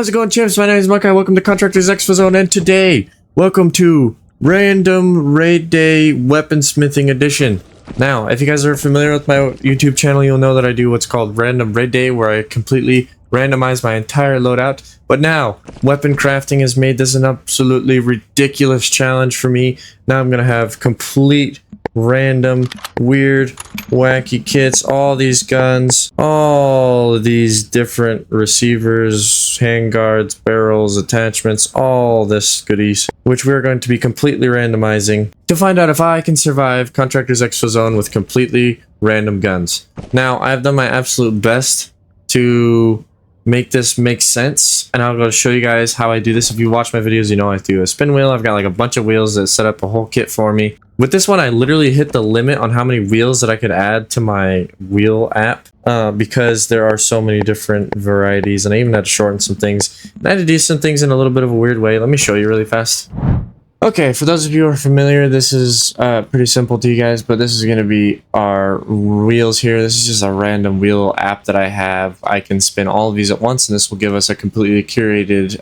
How's it going, champs? My name is Makai. Welcome to Contractor's Exfil Zone, and today, welcome to Random Raid Day Weaponsmithing Edition. Now, if you guys are familiar with my YouTube channel, you'll know that I do what's called Random Raid Day, where I completely randomize my entire loadout. But now, weapon crafting has made this an absolutely ridiculous challenge for me. Now I'm gonna have complete random, weird, wacky kits, all these guns, all of these different receivers, handguards, barrels, attachments, all this goodies, which we're going to be completely randomizing to find out if I can survive Contractor's Exfil Zone with completely random guns. Now, I've done my absolute best to make this make sense, and I'm going to show you guys how I do this. If you watch my videos, you know I do a spin wheel. I've got like a bunch of wheels that set up a whole kit for me. With this one, I literally hit the limit on how many wheels that I could add to my wheel app because there are so many different varieties, and I even had to shorten some things. And I had to do some things in a little bit of a weird way. Let me show you really fast. Okay, for those of you who are familiar, this is pretty simple to you guys, but this is going to be our wheels here. This is just a random wheel app that I have. I can spin all of these at once, and this will give us a completely curated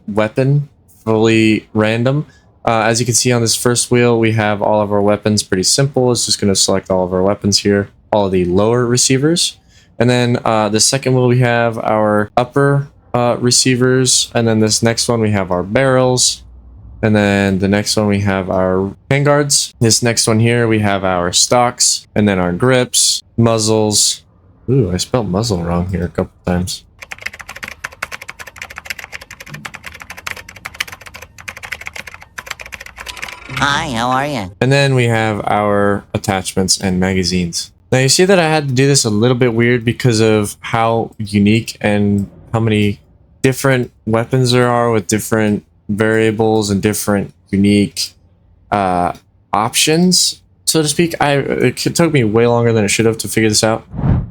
weapon, fully random. As you can see on this first wheel, we have all of our weapons pretty simple. It's just going to select all of our weapons here, all of the lower receivers. And then the second wheel, we have our upper receivers. And then this next one, we have our barrels. And then the next one, we have our handguards. This next one here, we have our stocks. And then our grips, muzzles. Ooh, I spelled muzzle wrong here a couple times. Hi, how are you? And then we have our attachments and magazines. Now you see that I had to do this a little bit weird because of how unique and how many different weapons there are with different variables and different unique options, so to speak. It took me way longer than it should have to figure this out.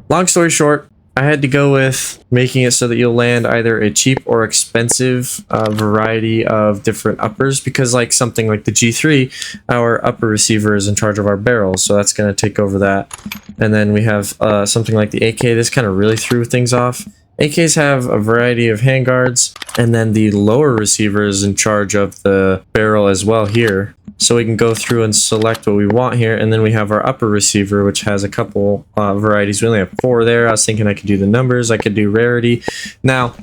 Long story short, I had to go with making it so that you'll land either a cheap or expensive variety of different uppers, because like something like the G3, our upper receiver is in charge of our barrels, so that's going to take over that. And then we have something like the AK. This kind of really threw things off. AKs have a variety of handguards, and then the lower receiver is in charge of the barrel as well here. So we can go through and select what we want here, and then we have our upper receiver, which has a couple varieties. We only have 4 there. I was thinking I could do the numbers, I could do rarity. Now,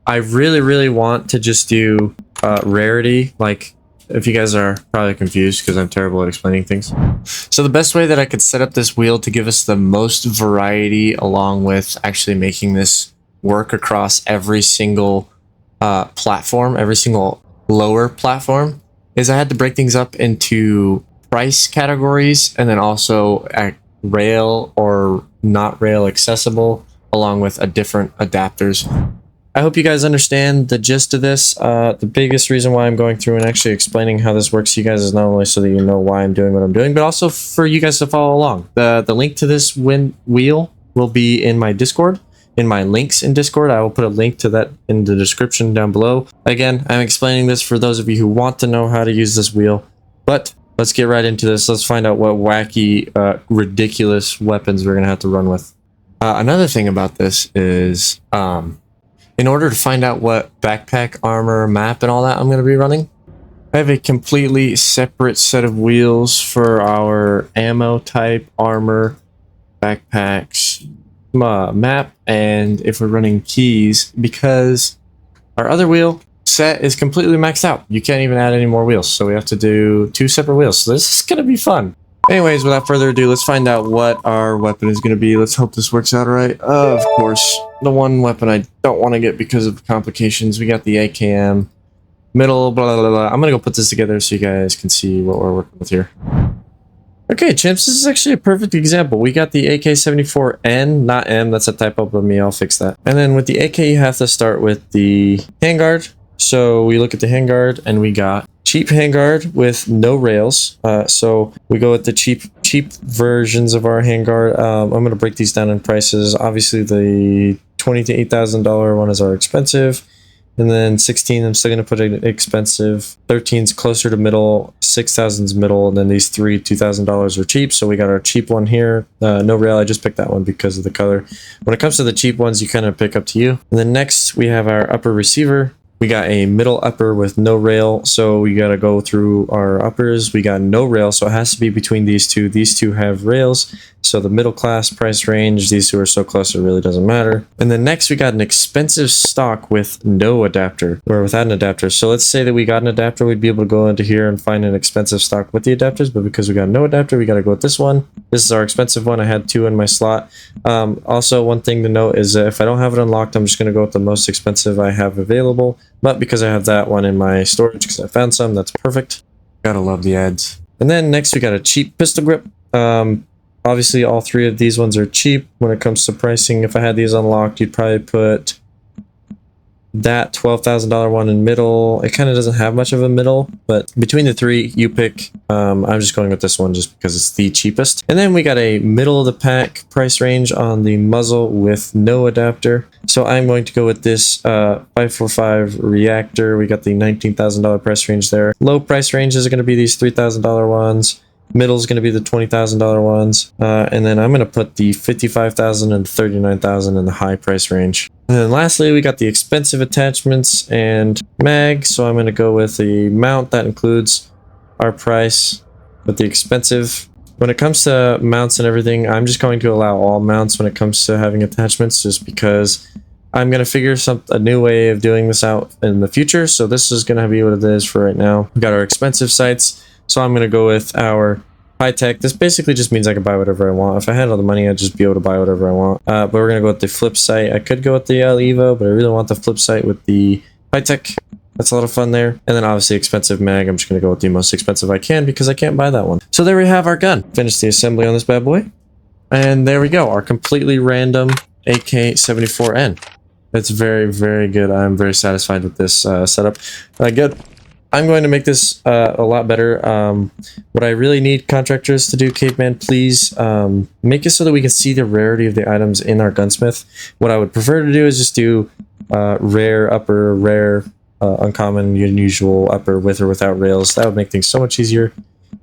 I really want to just do rarity. Like, if you guys are probably confused because I'm terrible at explaining things. So the best way that I could set up this wheel to give us the most variety, along with actually making this work across every single platform, every single lower platform, is I had to break things up into price categories, and then also rail or not rail accessible, along with different adapters. I hope you guys understand the gist of this. The biggest reason why I'm going through and actually explaining how this works to you guys is not only so that you know why I'm doing what I'm doing, but also for you guys to follow along. The link to this wheel will be in my Discord. In my links in Discord, I will put a link to that in the description down below. Again, I'm explaining this for those of you who want to know how to use this wheel. But let's get right into this. Let's find out what wacky, ridiculous weapons we're going to have to run with. Another thing about this is, in order to find out what backpack, armor, map, and all that I'm going to be running, I have a completely separate set of wheels for our ammo type, armor, backpacks, map, and if we're running keys, because our other wheel set is completely maxed out. You can't even add any more wheels, so we have to do 2 separate wheels. So this is gonna be fun. Anyways, without further ado, let's find out what our weapon is gonna be. Let's hope this works out right. Of course, the one weapon I don't want to get because of complications, we got the AKM middle, blah blah blah. I'm gonna go put this together so you guys can see what we're working with here. Okay, chimps, this is actually a perfect example. We got the AK-74N, not M, that's a typo by me, I'll fix that. And then with the AK, you have to start with the handguard. So we look at the handguard, and we got cheap handguard with no rails. So we go with the cheap versions of our handguard. I'm going to break these down in prices. Obviously, the $20,000 to $8,000 one is our expensive. And then 16, I'm still going to put an expensive. 13's closer to middle. 6,000's middle. And then these three $2,000 are cheap. So we got our cheap one here. No rail. I just picked that one because of the color. When it comes to the cheap ones, you kind of pick up to you. And then next, we have our upper receiver. We got a middle upper with no rail, so we got to go through our uppers. We got no rail, so it has to be between these two. These two have rails, so the middle class price range, these two are so close it really doesn't matter. And then next we got an expensive stock with no adapter, or without an adapter. So let's say that we got an adapter, we'd be able to go into here and find an expensive stock with the adapters, but because we got no adapter, we got to go with this one. This is our expensive one. I had two in my slot. Also, one thing to note is that if I don't have it unlocked, I'm just going to go with the most expensive I have available. But because I have that one in my storage because I found some, that's perfect. Gotta love the ads. And then next we got a cheap pistol grip. Obviously all three of these ones are cheap when it comes to pricing. If I had these unlocked, you'd probably put that $12,000 one in middle. It kind of doesn't have much of a middle, but between the three, you pick. I'm just going with this one just because it's the cheapest. And then we got a middle of the pack price range on the muzzle with no adapter. So I'm going to go with this 545 reactor. We got the $19,000 price range there. Low price ranges are going to be these $3,000 ones. Middle is going to be the $20,000 ones. And then I'm going to put the $55,000 and $39,000 in the high price range. And then lastly, we got the expensive attachments and mag. So I'm going to go with the mount that includes our price with the expensive. When it comes to mounts and everything, I'm just going to allow all mounts when it comes to having attachments, just because I'm going to figure a new way of doing this out in the future. So this is going to be what it is for right now. We got our expensive sights. So I'm going to go with our high tech. This basically just means I can buy whatever I want. If I had all the money, I'd just be able to buy whatever I want. But we're going to go with the flip sight. I could go with the Evo, but I really want the flip sight with the high tech. That's a lot of fun there. And then obviously expensive mag. I'm just going to go with the most expensive I can because I can't buy that one. So there we have our gun. Finished the assembly on this bad boy. And there we go. Our completely random AK-74N. It's very, very good. I'm very satisfied with this setup. Good. I'm going to make this a lot better. What I really need contractors to do, Caveman, please make it so that we can see the rarity of the items in our gunsmith. What I would prefer to do is just do rare, upper, rare, uncommon, unusual, upper, with or without rails. That would make things so much easier.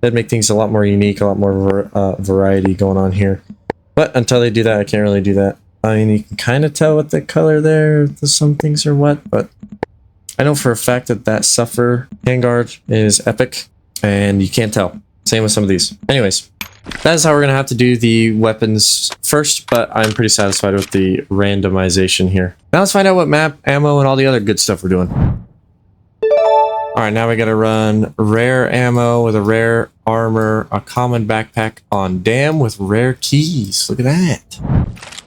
That'd make things a lot more unique, a lot more variety going on here. But until they do that, I can't really do that. I mean, you can kind of tell with the color there, some things are what, but I know for a fact that that Suffer handguard is epic, and you can't tell. Same with some of these. Anyways, that is how we're going to have to do the weapons first, but I'm pretty satisfied with the randomization here. Now let's find out what map, ammo, and all the other good stuff we're doing. Alright, now we got to run rare ammo with a rare armor, a common backpack on dam with rare keys. Look at that.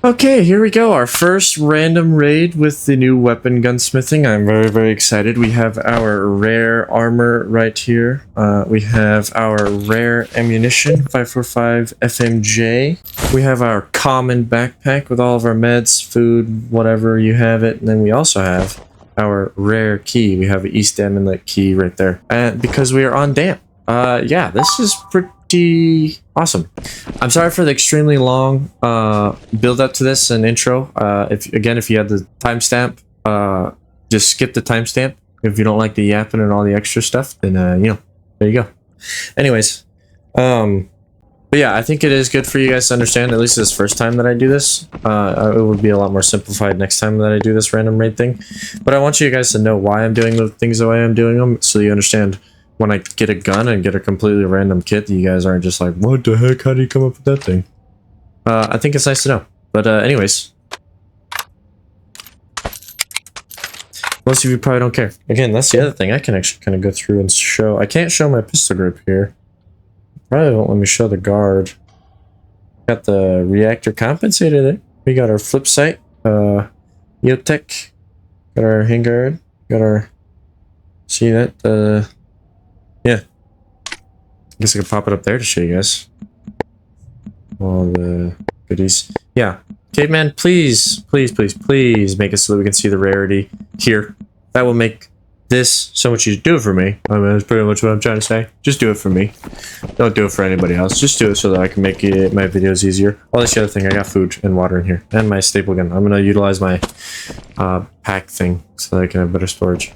Okay, here we go. Our first random raid with the new weapon gunsmithing. I'm very, very excited. We have our rare armor right here. We have our rare ammunition, 545 FMJ. We have our common backpack with all of our meds, food, whatever you have it. And then we also have our rare key. We have an East Dam Inlet key right there. And because we are on dam. Yeah, this is pretty awesome. I'm sorry for the extremely long build up to this and intro. If you had the timestamp, just skip the timestamp. If you don't like the yapping and all the extra stuff, then there you go. Anyways, but yeah, I think it is good for you guys to understand, at least this first time that I do this. It would be a lot more simplified next time that I do this random raid thing. But I want you guys to know why I'm doing the things the way I'm doing them, so you understand when I get a gun and get a completely random kit, you guys aren't just like, what the heck, how do you come up with that thing? I think it's nice to know. But anyways, most of you probably don't care. Again, that's the other thing. I can actually kind of go through and show. I can't show my pistol grip here. Probably won't let me show the guard. Got the reactor compensator there. We got our flip sight, Yotech. Got our handguard. Got our, see that, yeah. I guess I could pop it up there to show you guys all the goodies. Yeah. Caveman, please, please, please, please make it so that we can see the rarity here. That will make this so much you do it for me. I mean, that's pretty much what I'm trying to say. Just do it for me. Don't do it for anybody else. Just do it so that I can make my videos easier. Oh, that's the other thing. I got food and water in here. And my staple gun. I'm going to utilize my pack thing so that I can have better storage.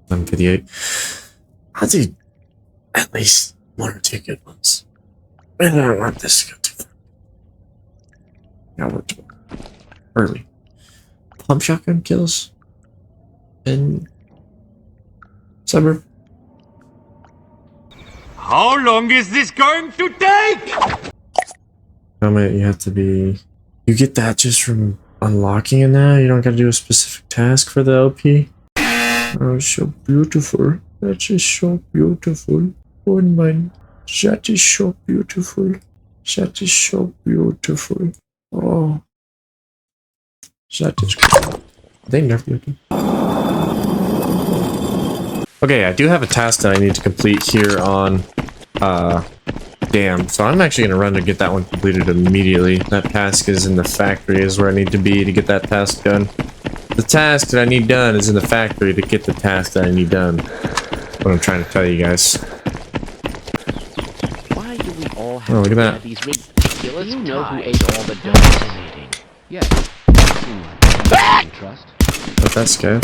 I'm 58. I'll do at least 1 or 2 good ones. And I don't want this to go too far. I worked early. Pump shotgun kills in suburb. How long is this going to take? How many you have to be? You get that just from unlocking it now. You don't got to do a specific task for the LP. Oh, so beautiful. That is so beautiful. Oh my, that is so beautiful. That is so beautiful. Oh, that is good. They nerfed you. Okay, I do have a task that I need to complete here on Dam, so I'm actually going to run to get that one completed immediately. That task is in the factory, is where I need to be to get that task done. The task that I need done is in the factory to get the task that I need done. What I'm trying to tell you guys. Why do we all have look at that. these ridiculous you know who ate all the donuts? Yes. Trust. But that's good.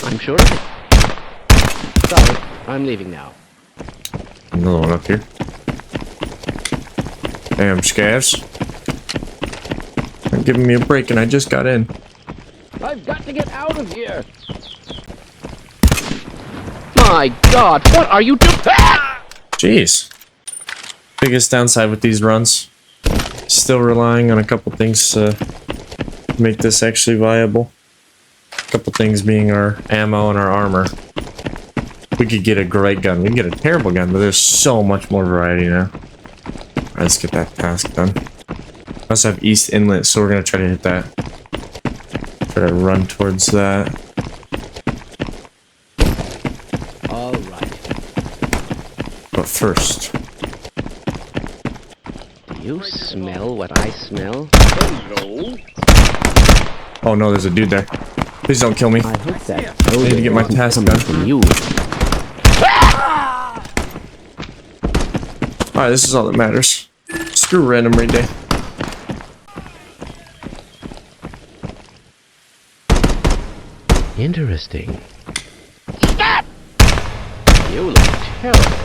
I'm sure of it. Sorry, I'm leaving now. Another one up here. Damn, scavs. They're giving me a break and I just got in. I've got to get out of here! My God, what are you doing? Jeez. Biggest downside with these runs. Still relying on a couple things to make this actually viable. A couple things being our ammo and our armor. We could get a great gun. We can get a terrible gun, but there's so much more variety now. Alright, let's get that task done. I also have East Inlet, so we're gonna try to hit that. Try to run towards that. All right. But first, Do you smell what I smell? Hello? oh no, there's a dude there. Please don't kill me. I hope that I need to get my task done. from you. Alright, this is all that matters. Screw random raid day. Interesting. Stop! You look terrible.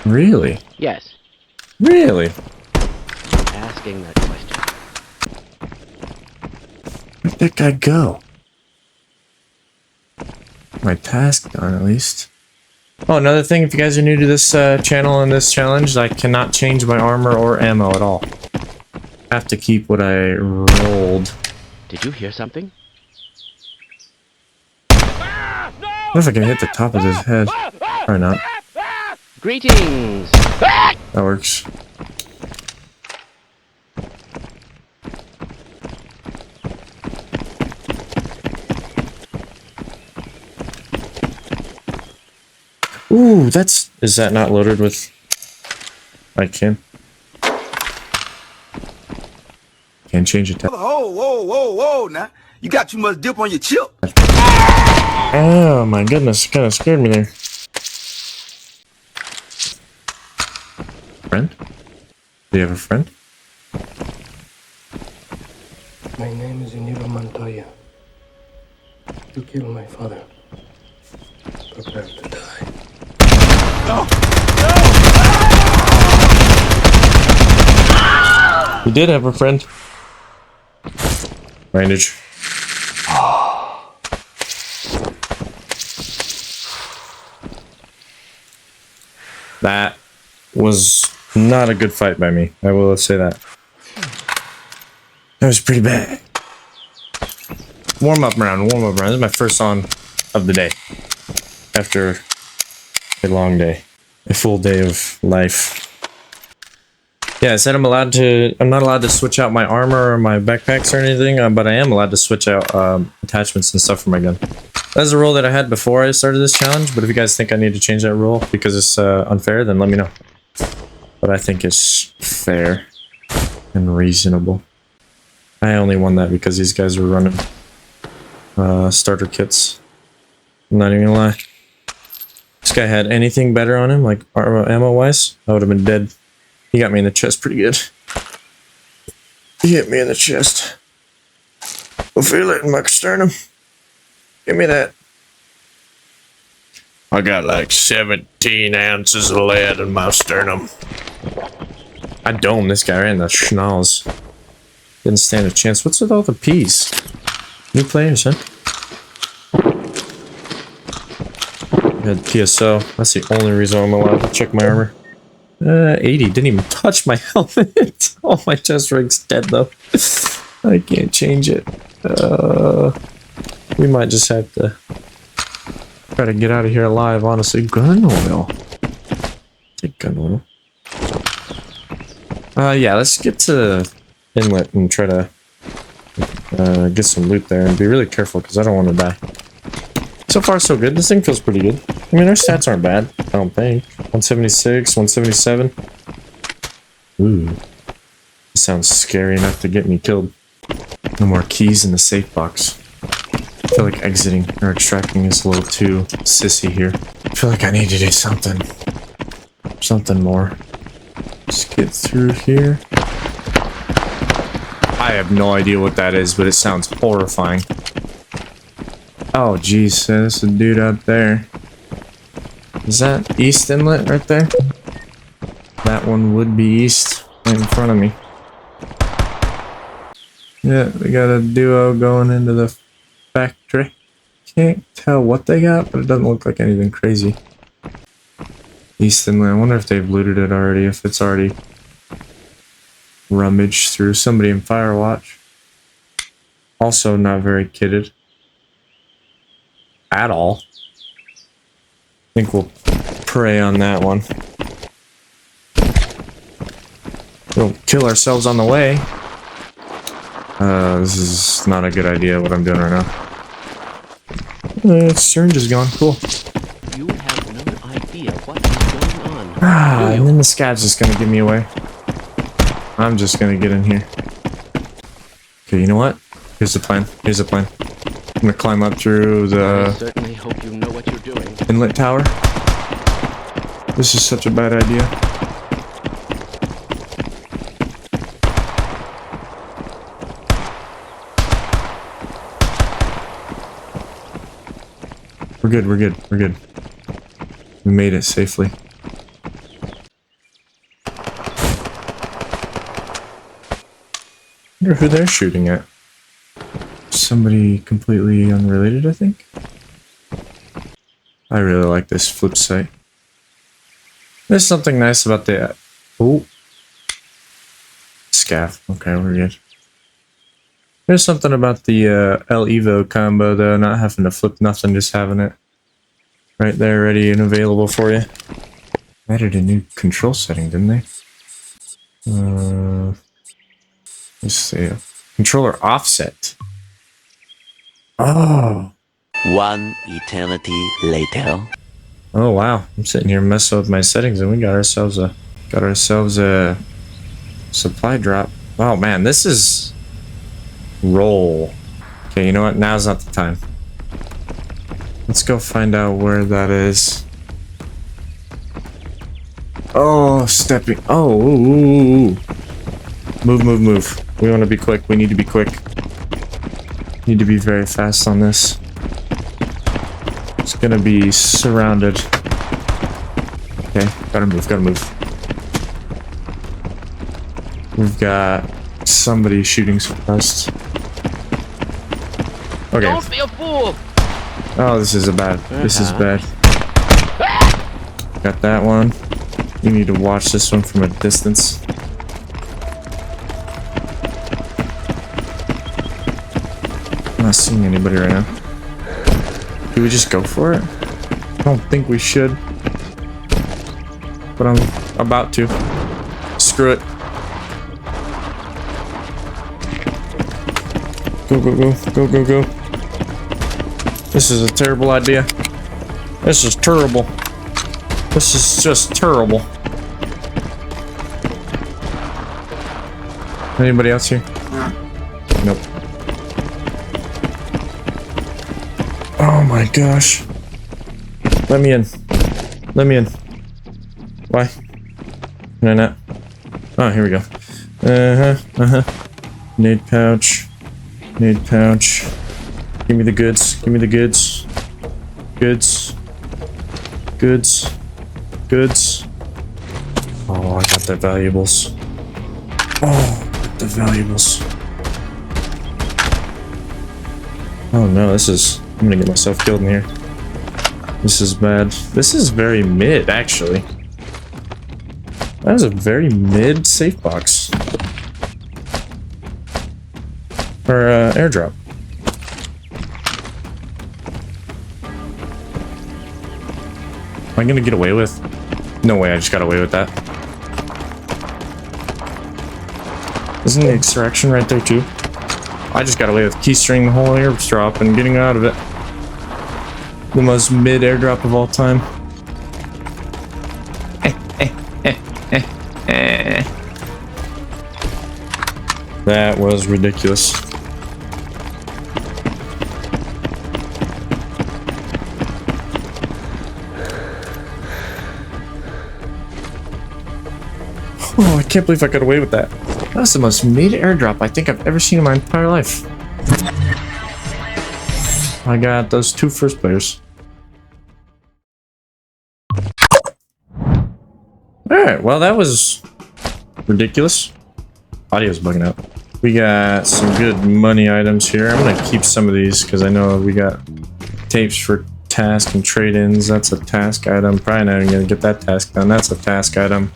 Really? Yes, Really? asking that question. Where'd that guy go? My task done, at least. Oh, another thing, if you guys are new to this channel and this challenge, I cannot change my armor or ammo at all. I have to keep what I rolled. Did you hear something? What if I can hit the top of his head? Or not. Greetings! That works. Ooh, that's... Is that not loaded with... I can. Can't change it. Whoa, now. You got too much dip on your chip. Oh my goodness, kind of scared me there. Friend? Do you have a friend? My name is Inigo Montoya. You killed my father. Prepare to die. You did have a friend. Bandage. That was not a good fight by me. I will say that. That was pretty bad. Warm up round. This is my first on of the day. After a long day. A full day of life. Yeah, I said I'm not allowed to switch out my armor or my backpacks or anything, but I am allowed to switch out attachments and stuff for my gun. That's a rule that I had before I started this challenge, but if you guys think I need to change that rule because it's unfair, then let me know. But I think it's fair. and reasonable. I only won that because these guys were running starter kits. I'm not even gonna lie. This guy had anything better on him, like ammo wise, I would have been dead. He got me in the chest pretty good. He hit me in the chest. I'll feel it in my sternum. Give me that. I got like 17 ounces of lead in my sternum. I domed this guy right in the schnoz. Didn't stand a chance. What's with all the P's? New players, huh? Had PSO. That's the only reason I'm allowed to check my armor. 80. Didn't even touch my helmet. Oh, my chest rig's dead though. I can't change it. We might just have to try to get out of here alive, honestly. Gun oil. Take gun oil. Yeah, let's get to inlet and try to get some loot there and be really careful because I don't want to die. So far, so good. This thing feels pretty good. I mean, our stats aren't bad, I don't think. 176, 177. Ooh. This sounds scary enough to get me killed. No more keys in the safe box. I feel like exiting or extracting is a little too sissy here. I feel like I need to do something. Something more. Let's get through here. I have no idea what that is, but it sounds horrifying. Oh, geez, there's a dude up there. Is that East Inlet right there? That one would be East, right in front of me. Yeah, we got a duo going into the factory. Can't tell what they got, but it doesn't look like anything crazy. East Inlet, I wonder if they've looted it already, if it's already rummaged through. Somebody in Firewatch. Also not very kitted. At all. I think we'll prey on that one. We'll kill ourselves on the way. This is not a good idea what I'm doing right now. Syringe is gone. Cool. You have no idea what is going on. And then the scav's just gonna give me away. I'm just gonna get in here. Okay, you know what? Here's the plan. Here's the plan. I'm gonna climb up through I the certainly hope you know what you're doing. inlet tower. This is such a bad idea. We're good, we're good, we're good. We made it safely. I wonder who they're shooting at. Somebody completely unrelated, I think. I really like this flip site. There's something nice about the... Oh. Scav. Okay, we're good. There's something about the El Evo combo, though, not having to flip nothing, just having it right there, ready and available for you. Added a new control setting, didn't they? Let's see. Controller offset. Oh. One eternity later. Oh wow. I'm sitting here messing with my settings and we got ourselves a supply drop. Oh man, this is roll. Okay, you know what? Now's not the time. Let's go find out where that is. Oh, stepping. Oh, ooh, ooh, ooh. Move, move, move. We want to be quick. We need to be quick. Need to be very fast on this. It's gonna be surrounded. Okay, gotta move, gotta move. We've got somebody shooting suppressed. Okay. Don't be a fool! Oh, this is bad. This is bad. Got that one. You need to watch this one from a distance. I'm not seeing anybody right now. Do we just go for it? I don't think we should. But I'm about to. Screw it. Go, go, go. Go, go, go. This is a terrible idea. This is terrible. This is just terrible. Anybody else here? Nope. Oh my gosh. Let me in. Let me in. Why? Can I not? Oh, here we go. Nade pouch. Nade pouch. Give me the goods. Give me the goods. Goods. Goods. Goods. Oh, I got the valuables. Oh, the valuables. Oh no, this is... I'm gonna get myself killed in here. This is bad. This is very mid, actually. That is a very mid safe box. Or, airdrop. Am I gonna get away with? No way, I just got away with that. Isn't the extraction right there too? I just got away with keystring the whole airdrop and getting out of it. The most mid airdrop of all time. That was ridiculous. Oh, I can't believe I got away with that. That's the most mid airdrop I think I've ever seen in my entire life. I got those 2 first players. Alright, well that was ridiculous. Audio's bugging out. We got some good money items here. I'm gonna keep some of these because I know we got tapes for task and trade-ins. That's a task item. Probably not even gonna get that task done. That's a task item.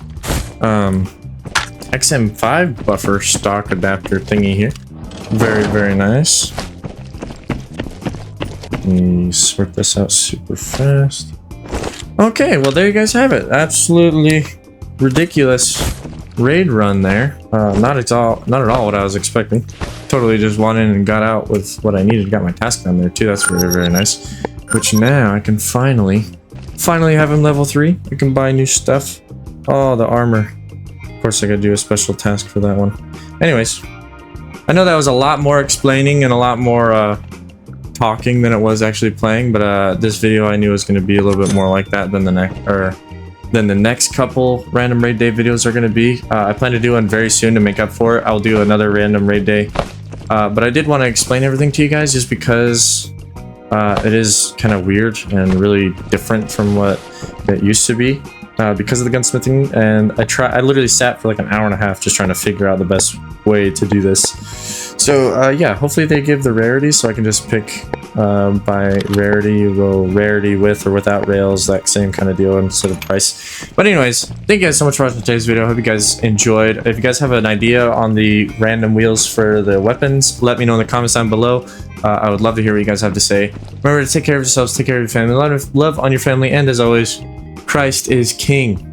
XM5 buffer stock adapter thingy here. Very, very nice. Let me sort this out super fast. Okay, well there you guys have it. Absolutely ridiculous raid run there. Not at all what I was expecting. Totally just went in and got out with what I needed. Got my task done there too. That's very, very nice. Which now I can finally have him level 3. We can buy new stuff. Oh, the armor. Of course, I gotta do a special task for that one. Anyways, I know that was a lot more explaining and a lot more talking than it was actually playing, but this video I knew was going to be a little bit more like that than the next couple random raid day videos are going to be. I plan to do one very soon to make up for it. I'll do another random raid day, but I did want to explain everything to you guys just because it is kind of weird and really different from what it used to be. Because of the gunsmithing, and I literally sat for like an hour and a half just trying to figure out the best way to do this. So yeah, hopefully they give the rarity so I can just pick by rarity, go rarity with or without rails, that same kind of deal instead of price. But anyways, thank you guys so much for watching today's video. I hope you guys enjoyed. If you guys have an idea on the random wheels for the weapons, let me know in the comments down below. I would love to hear what you guys have to say. Remember to take care of yourselves, take care of your family, love on your family, and as always, Christ is King.